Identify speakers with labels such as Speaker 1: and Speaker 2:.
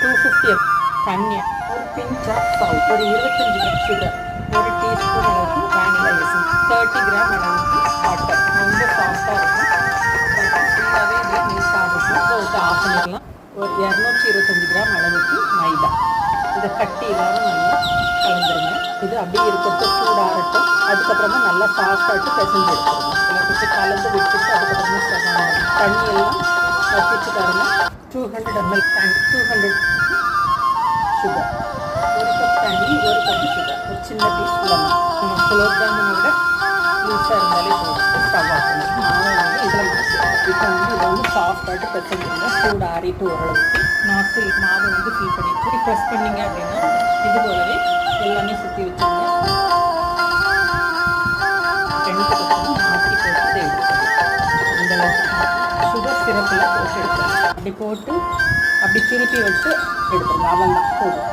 Speaker 1: 250 தண்ணி, ஒரு pinch of salt, ஒரு 25 கிராம் சுகர், ஒரு டீஸ்பூன் அளவுக்கு வேனிலா எசன்ஸ், 30 கிராம் அளவுக்கு வாட்டர். ரொம்ப சாஃப்டாக இருக்கும். ஃபுல்லாகவே இதில் மில்க் ஆகட்டும். விட்டு ஆஃப் பண்ணிடலாம். ஒரு 225 கிராம் அளவுக்கு மைதா. இதை கட்டி இல்லாமல் நல்லா கலந்துருங்க. இது அப்படியே இருக்கட்டும், சூடாகட்டும். அதுக்கப்புறமா நல்லா சாஃப்டாகிட்டு பிசைஞ்சு எடுத்துருங்க. இதில் கொஞ்சம் கலந்து விட்டுட்டு அதுக்கப்புறமா தண்ணியெல்லாம் வச்சிட்டு பாருங்க. 200 ml தண்ணி, 200 சுகர், ஒரு கப் தண்ணி, ஒரு கப் சுகர், ஒரு சின்ன பீஸ் லெமன். நம்ம குலோப்ஜாமுனை விட லூஸாக இருந்தாலே போதும். ஸ்டவ் ஆஃப் பண்ணி மாவை வந்து இதில் மாற்றிடுவோம். இப்போ வந்து இதை வந்து சாஃப்டாகிட்டு பிசைஞ்சிருங்க. சூடு ஆறிட்டு ஓரளவுக்கு நாசில் மாவை வந்து ஃபில் பண்ணிட்டு ப்ரெஸ் பண்ணிங்க அப்படின்னா இது போலவே எல்லாமே சுற்றி வச்சுருங்க. 2 பக்கம் மாற்றி போட்டு இதை எடுத்துக்கலாம். அந்தளவுக்கு சுகர் சிரப்பில் போட்டு எடுத்துக்கலாம். அப்படி போட்டு அப்படி திருப்பி வச்சு எடுத்துருங்க. அவன் தான் போதும்.